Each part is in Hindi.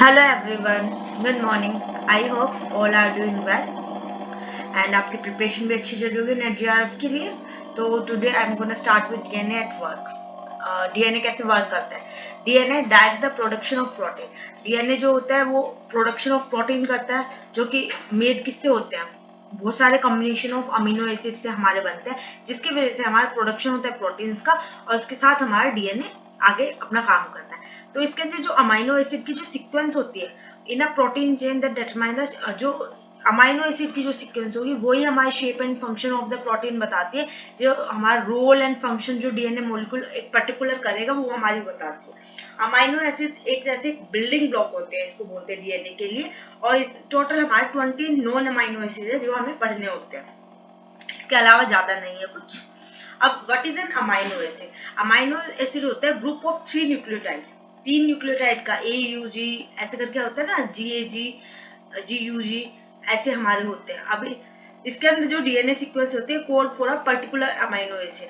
Hello everyone, good morning. I hope all are doing well and आपकी प्रिपरेशन भी अच्छी चल रही होगी नेट जीआरएफ के लिए। तो today I am gonna start with DNA at work. DNA कैसे वर्क करता है? DNA direct the production of protein. DNA जो होता है वो प्रोडक्शन ऑफ प्रोटीन करता है, जो कि मेड किससे होते हैं? बहुत सारे कॉम्बिनेशन ऑफ अमीनो एसिड से हमारे बनते हैं, जिसकी वजह से हमारा प्रोडक्शन होता है प्रोटीन्स का, और उसके साथ हमारा डीएनए आगे अपना काम करता है। तो इसके अंदर जो अमीनो एसिड की जो सीक्वेंस होती है in a protein chain that determine the, जो अमीनो एसिड की जो सीक्वेंस होगी वही हमारी shape and function of the protein बताती है। जो हमारा रोल एंड फंक्शन जो डीएनए मॉलिक्यूल एक पर्टिकुलर करेगा वो हमारी बताती है। अमीनो एसिड एक जैसे बिल्डिंग ब्लॉक होते हैं, इसको बोलते हैं डीएनए के लिए, और टोटल हमारे 20 नॉन अमीनो एसिड है जो हमें पढ़ने होते हैं। इसके अलावा ज्यादा नहीं है कुछ। अब what is an amino acid? Amino acid होता है ग्रुप ऑफ 3 न्यूक्लियोटाइड, 3 न्यूक्लियोटाइड का AUG ऐसे करके होता है ना, GAG GUG ऐसे हमारे होते हैं। अभी इसके अंदर जो डीएनए सीक्वेंस होते हैं code for a particular amino acid,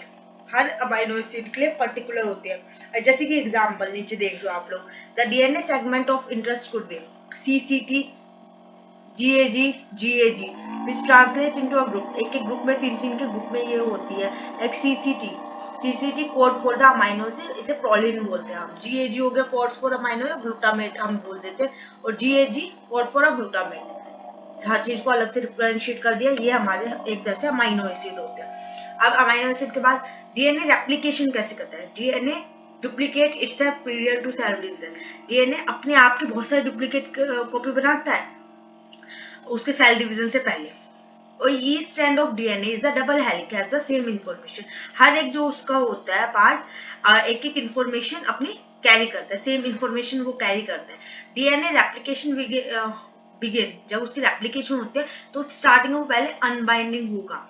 her amino acid के लिए पर्टिकुलर होते हैं। जैसे कि एग्जांपल नीचे देख लो आप लोग, the DNA segment of interest could be CCT GAG GAG which translate into a group। एक एक ग्रुप में तीन के ग्रुप में ये होती है। एक CCT code for the amino acid, इसे प्रोलिन बोलते हैं हम। GAG हो गया कोड फॉर अमीनो ग्लूटामेट हम बोल देते हैं, और GAG code for a glutamate. हर चीज को अलग से डिफरेंशिएट कर दिया। ये हमारे एक तरह से अमीनो एसिड होते हैं। अब अमीनो एसिड के बाद डीएनए रेप्लिकेशन कैसे करता है? DNA duplicate itself period to cell division. DNA अपने आप के बहुत सारे डुप्लीकेट कॉपी बनाता है उसके सेल डिवीजन से पहले। और each strand of DNA is the double helix has the same information. हर एक जो उसका होता है पार्ट एक एक इंफॉर्मेशन अपनी कैरी करता है, सेम इंफॉर्मेशन वो कैरी करता है। डीएनए रेप्लिकेशन बिगिन, जब उसकी रेप्लिकेशन होती है तो स्टार्टिंग में पहले अनबाइंडिंग होगा,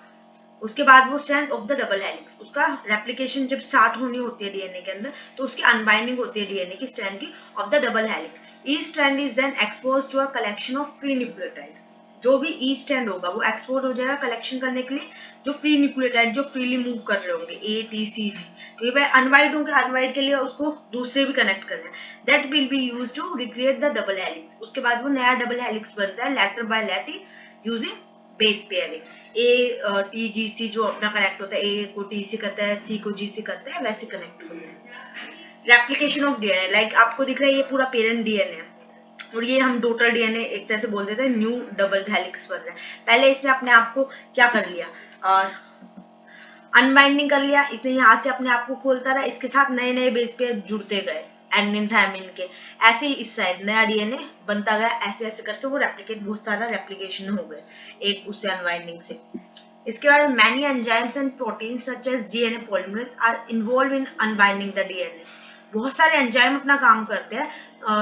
उसके बाद वो strand of the double helix. उसका रेप्लिकेशन जब स्टार्ट होनी होती है डीएनए के अंदर तो उसकी अनबाइंडिंग होती है डीएनए की स्ट्रैंड की off the double helix. Each strand is then expose to a collection of free nucleotide. जो भी ई स्टैंड होगा वो एक्सपोर्ट हो जाएगा कलेक्शन करने के लिए जो फ्री न्यूक्लियोटाइड जो फ्रीली मूव कर रहे होंगे ATCG, क्योंकि भाई अनवाइड होंगे, अनवाइड के लिए उसको दूसरे भी कनेक्ट करना है। That will be use to recreate the double helix. उसके बाद वो नया डबल हेलिक्स बनता है letter by letter using base pairing. ATGC जो अपना कनेक्ट होता है, A को T से करता है, C को G से करता है, वैसे कनेक्ट होता है। रेप्लिकेशन ऑफ डीएनए, लाइक आपको दिख रहा है ये पूरा पेरेंट डीएनए है और ये हम डॉटर डीएनए एक तरह से बोल देते हैं, न्यू डबल हेलिक्स बन रहा है। पहले इसने अपने आप को क्या कर लिया और अनबाइंडिंग कर लिया, इसने यहाँ से अपने आप को खोलता रहा, इसके साथ नए नए बेस पे जुड़ते गए एडेनिन थायमिन के। ऐसे ही इस साइड नया डीएनए बनता गया, ऐसे ऐसे करके वो रेप्लिकेट, बहुत सारा रेप्लिकेशन हो गए एक उससे अनबाइंडिंग से। इसके बाद many enzymes and protein such as DNA polymerase are involve in unbinding the DNA. बहुत सारे एंजाइम अपना काम करते हैं,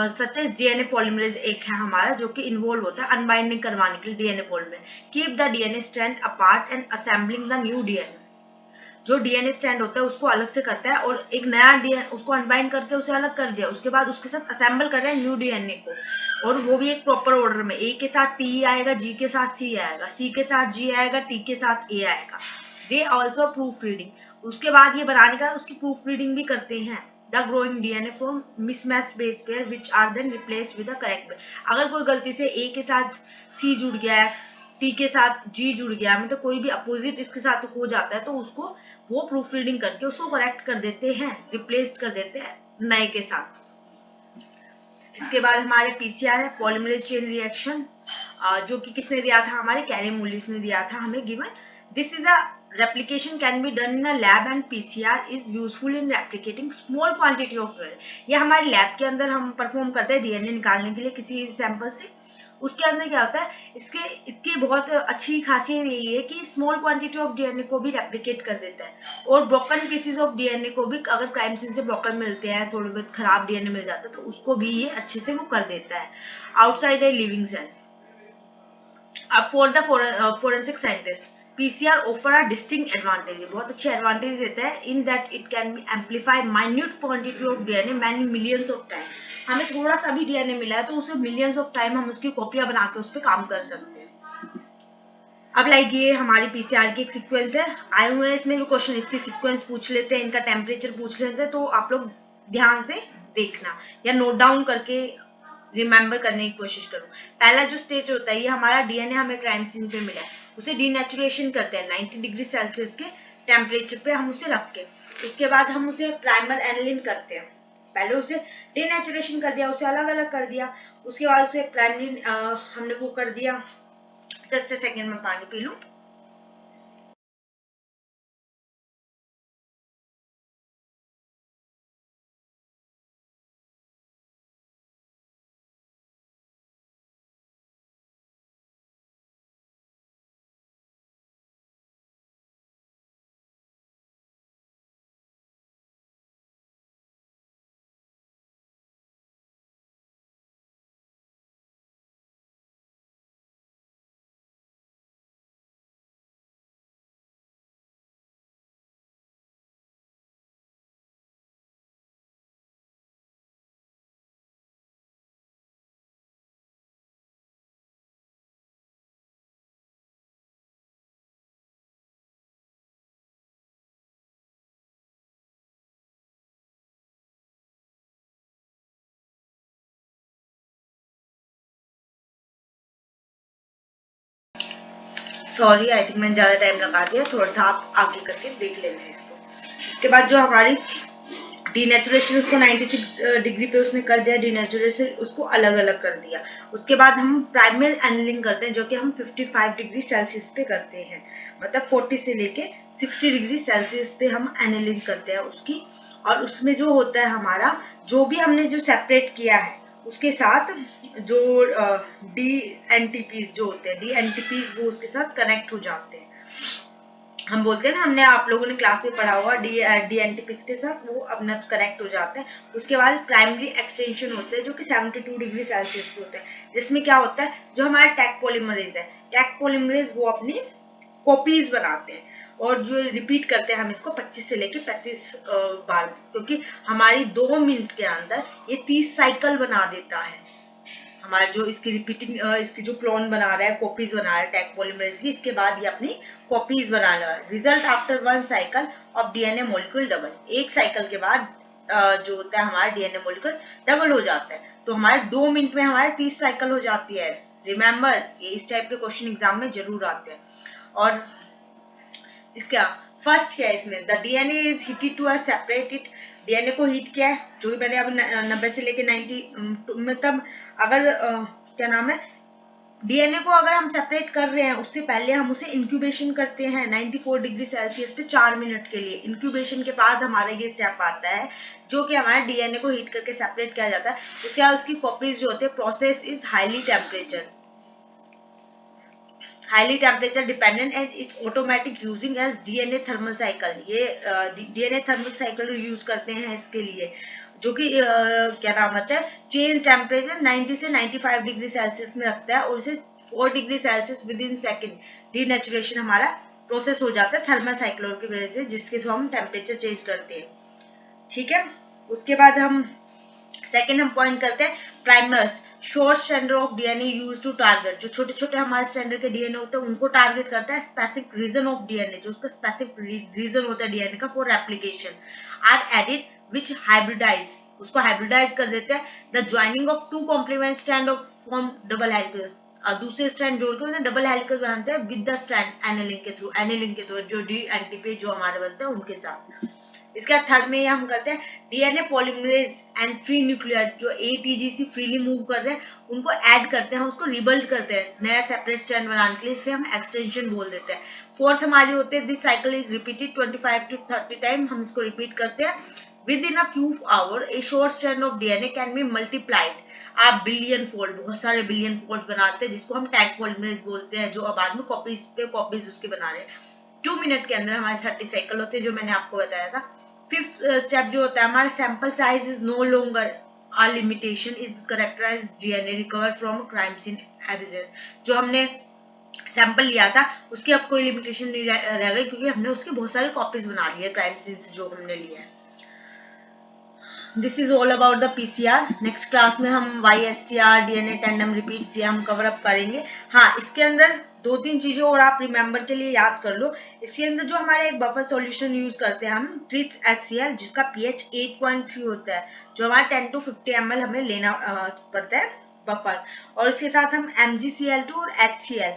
सच एज डीएनए पॉलीमरेज एक है हमारा जो कि इन्वॉल्व होता है अनबाइंडिंग करवाने के लिए DNA polymerase. Keep the DNA strand apart and assembling the new DNA. जो डीएनए स्टैंड होता है उसको अलग से करता है और एक नया डीएनए उसको अनबाइंड करके उसे अलग कर दिया, उसके बाद उसके साथ असेंबल कर रहा है न्यू डीएनए को, और वो भी एक प्रॉपर ऑर्डर में। ए के साथ टी आएगा, जी के साथ सी आएगा, सी के साथ जी आएगा, टी के साथ ए आएगा। दे ऑल्सो प्रूफ रीडिंग, उसके बाद ये बनाने का उसकी प्रूफ रीडिंग भी करते हैं। The growing DNA from mismatch base pair which are then replaced with the correct pair. अगर कोई गलती से ए के साथ सी जुड़ गया है, टी के साथ जी जुड़ गया, मतलब कोई भी अपोजिट इसके साथ हो जाता है तो उसको वो प्रूफ रीडिंग करके उसको करेक्ट कर देते हैं, रिप्लेस कर देते हैं नए के साथ। इसके बाद हमारे पीसीआर है पॉलीमरेज चेन रिएक्शन, जो कि किसने दिया था? हमारे कैरेमोलिस ने दिया था हमें given. This is a replication can be done in a lab and PCR is useful in replicating small quantity of DNA। ये हमारे लैब के अंदर हम परफॉर्म करते हैं डीएनए निकालने के लिए किसी सैंपल से। उसके अंदर क्या होता है, इसके बहुत अच्छी खासियत यही है कि स्मॉल क्वांटिटी ऑफ डीएनए को भी रेप्लिकेट कर देता है, और ब्रोकन पीसेस ऑफ डीएनए को भी, अगर क्राइम सीन से ब्रोकन मिलते हैं, थोड़े बहुत खराब डीएनए मिल जाता है तो उसको भी ये अच्छे से वो कर देता है आउटसाइड ए लिविंग सेल। अब for the forensic scientist PCR offer a distinct advantage, बहुत अच्छे एडवांटेज देता है in that it can be amplify minute quantity of DNA many millions of time. हमें थोड़ा सा भी डीएनए मिला है तो उसे मिलियंस ऑफ टाइम हम उसकी कॉपियां बना के उस पर काम कर सकते हैं। अब लाइक ये हमारी पीसीआर की एक सीक्वेंस है, आए हुए हैं इसमें भी क्वेश्चन, इसकी सीक्वेंस पूछ लेते हैं, इनका टेम्परेचर पूछ लेते हैं, तो आप लोग ध्यान से देखना या नोट डाउन करके रिमेम्बर करने की कोशिश करूँ। पहला जो स्टेज होता है, ये हमारा डीएनए हमें क्राइम सीन पे मिला है, उसे डीनेचुरेशन करते हैं 90 डिग्री सेल्सियस के टेम्परेचर पे हम उसे रख के। उसके बाद हम उसे प्राइमर एनालिन करते हैं। पहले उसे डीनेचुरेशन कर दिया, उसे अलग अलग कर दिया, उसके बाद उसे प्राइमरी हमने वो कर दिया। जस्ट अ सेकेंड में पानी पी लूं। सॉरी, आई थिंक मैंने ज्यादा टाइम लगा दिया, थोड़ा सा आप आगे करके देख लेना है इसको। इसके बाद जो हमारी डीनेचुरेशन, उसको 96 डिग्री पे उसने कर दिया डीनेचुरेशन, उसको अलग अलग कर दिया। उसके बाद हम प्राइमर एनालिंग करते हैं, जो कि हम 55 डिग्री सेल्सियस पे करते हैं, मतलब 40 से लेके 60 डिग्री सेल्सियस पे हम एनालिंग करते हैं उसकी। और उसमें जो होता है हमारा, जो भी हमने जो सेपरेट किया है उसके साथ जो डी एनटीपीज जो होते हैं, डी एनटीपीज वो उसके साथ कनेक्ट हो जाते हैं। हम बोलते हैं ना, हमने आप लोगों ने क्लास में पढ़ा हुआ डी एनटीपीज के साथ वो अपना कनेक्ट हो जाते हैं। उसके बाद प्राइमरी एक्सटेंशन होता है, जो कि 72 डिग्री सेल्सियस पे होता है, जिसमें क्या होता है, जो हमारा टैग पॉलीमरेज है, टैग पॉलीमरेज वो अपनी कॉपीज बनाते हैं और जो रिपीट करते हैं हम इसको 25 से लेके 35 बार, क्योंकि हमारी 2 मिनट के अंदर ये 30 साइकिल बना देता है। हमारा जो इसकी रिपीटिंग इसकी जो क्लोन बना रहा है, कॉपीज बना रहा है टैग पॉलीमरेज की, इसके बाद ये अपनी कॉपीज बना रहा है। Result after 1 cycle of DNA molecule double, एक साइकिल के बाद जो होता है हमारा डीएनए मॉलिक्यूल डबल हो जाता है। तो हमारे 2 मिनट में हमारे 30 साइकिल हो जाती है। रिमेम्बर, ये इस टाइप के क्वेश्चन एग्जाम में जरूर आते हैं। और इसका फर्स्ट क्या है, इसमें the DNA is heated to separate it, DNA को हीट किया है, जो भी मैंने अब 90 से लेके 90 मतलब अगर क्या नाम है, डीएनए को अगर हम सेपरेट कर रहे हैं, उससे पहले हम उसे इंक्यूबेशन करते हैं 94 डिग्री सेल्सियस पे 4 मिनट के लिए। इंक्यूबेशन के बाद हमारा ये स्टेप आता है, जो कि हमारे डीएनए को हीट करके सेपरेट किया जाता है। उसके बाद उसकी कॉपीज जो होते हैं, process is highly temperature dependent and it's automatic using as DNA thermal cycle. ये डीएनए थर्मल साइकिल यूज करते हैं इसके लिए, जो कि क्या नाम होता है, चेंज टेम्परेचर 90 से 95 डिग्री सेल्सियस में रखता है और उसे 4 degree Celsius with in second denaturation हमारा प्रोसेस हो जाता है थर्मल साइक्लोन की वजह से, जिसके थ्रू हम टेम्परेचर चेंज करते हैं। ठीक है, उसके बाद हम सेकेंड हम पॉइंट करते हैं primers, short strand of DNA use to target, जो छोटे छोटे हमारे स्ट्रैंड के डीएनए होते हैं उनको टारगेट करता है। स्पेसिफिक रीजन ऑफ डीएनए, जो उसका स्पेसिफिक रीजन होता है डीएनए का for application, are added which hybridize, उसको हाइब्रिडाइज कर देते हैं। The joining of 2 complement strand of form double helical, दूसरे स्ट्रैंड जोड़ के उन्हें डबल हेलिकल बनाते हैं विद द स्ट्रैंड एनालिंक के थ्रू, एनालिंक के थ्रू जो डी एंटीपी जो हमारे बनते हैं उनके साथ। इसके बाद थर्ड में हम करते हैं DNA polymerase and free nuclear, जो एटीजीसी फ्रीली मूव कर रहे हैं उनको ऐड करते हैं, उसको रिबिल्ड करते हैं नया सेपरेट स्ट्रैंड बनाने के लिए, इसे हम एक्सटेंशन बोल देते हैं। फोर्थ हमारी होती है this cycle is repeated 25 to 30 time, हम इसको रिपीट करते हैं। Within a few hour a short strand of DNA can be multiplied up billion fold, बहुत सारे बिलियन फोल्ड बनाते हैं, जिसको हम टैग पॉलीमरेज बोलते हैं, जो बाद में कॉपीज पे कॉपीज उसके बना रहे हैं। 2 मिनट के अंदर हमारे 30 साइकिल होते हैं, जो मैंने आपको बताया था। फिफ्थ स्टेप जो होता है हमारा, sample size is no longer our limitation is characterize DNA recover from crime scene evidence, जो हमने सैंपल लिया था उसकी अब कोई लिमिटेशन नहीं रह गई, क्योंकि हमने उसकी बहुत सारी कॉपीज बना ली है क्राइम सीन से जो हमने लिया है। This is all about the PCR. Next class में हम वाईएसटीआर, डीएनए टैंडम रिपीट्स ये हम कवर अप करेंगे। हाँ, इसके अंदर 2-3 चीजें और आप रिमेंबर के लिए याद कर लो। इसके अंदर जो हमारे एक बफर सॉल्यूशन यूज करते हैं हम ट्रिथ HCl, जिसका pH 8.3 होता है, जो हमारा 10 to 50 ml हमें लेना पड़ता है बफर। और इसके साथ हम MgCl2 और HCl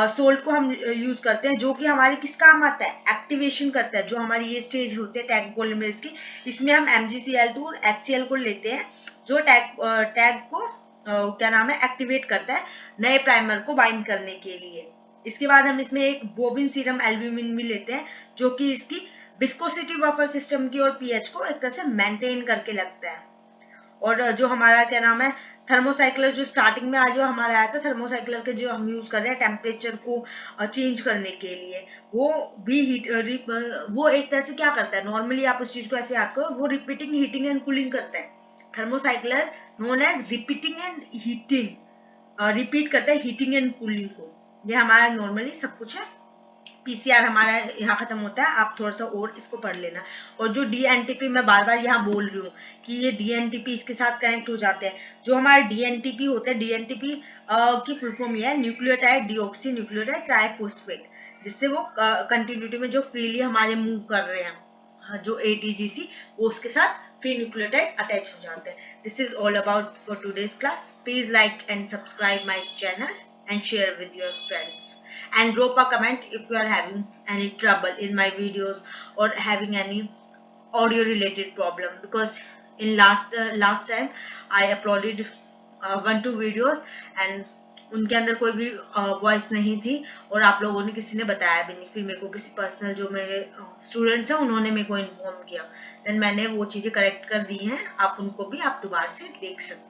सोल्ट को हम यूज करते हैं, जो कि हमारे किस काम आता है, एक्टिवेशन करता है। जो हमारी ये स्टेज होते हैं टैग पॉलीमरेज की, इसमें हम MgCl2 और HCl को लेते हैं, जो टैग को क्या नाम है, एक्टिवेट करता है नए प्राइमर को बाइंड करने के लिए। इसके बाद हम इसमें एक बोबिन सीरम एल्ब्यूमिन भी लेते हैं, जो कि इसकी विस्कोसिटी बफर सिस्टम की और पीएच को एक तरह से मेंटेन करके लगता है। और जो हमारा क्या नाम है, थर्मोसाइक्लर, जो स्टार्टिंग में आज जो हमारा आया था थर्मोसाइक्लर के, जो हम यूज कर रहे हैं टेम्परेचर को चेंज करने के लिए, वो भी वो एक तरह से क्या करता है, नॉर्मली आप उस चीज को ऐसे याद करो, वो रिपीटिंग हीटिंग एंड कूलिंग करता है। Thermocycler known as repeating and heating, repeat करता है हीटिंग एंड कूलिंग को। ये हमारा नॉर्मली सब कुछ है। पीसीआर हमारा यहाँ खत्म होता है, आप थोड़ा सा और इसको पढ़ लेना। और जो डीएनटीपी मैं बार बार यहाँ बोल रही हूँ कि ये डीएनटीपी इसके साथ कनेक्ट हो जाते हैं। जो हमारे डीएनटीपी होते हैं, डीएनटीपी की फुल फॉर्म ये है न्यूक्लियोटाइड डीऑक्सी न्यूक्लियोटाइड ट्राइफॉस्फेट, जिससे वो कंटिन्यूटी में जो फ्रीली हमारे मूव कर रहे हैं, जो एटीजीसी, वो उसके साथ फ्री न्यूक्लियोटाइड अटैच हो जाते हैं। This is all about for today's class. Please like and subscribe my channel and share with your friends, and drop a comment if you are having any trouble in my videos or having any audio related problem, because in last time I uploaded 1-2 videos and उनके अंदर कोई भी वॉइस नहीं थी, और आप लोगों ने किसी ने बताया भी नहीं। फिर मेरे को किसी पर्सनल जो मेरे स्टूडेंट्स हैं उन्होंने मेरे को इन्फॉर्म किया, देन मैंने वो चीज़ें करेक्ट कर दी हैं। आप उनको भी आप दोबारा से देख सकते हैं।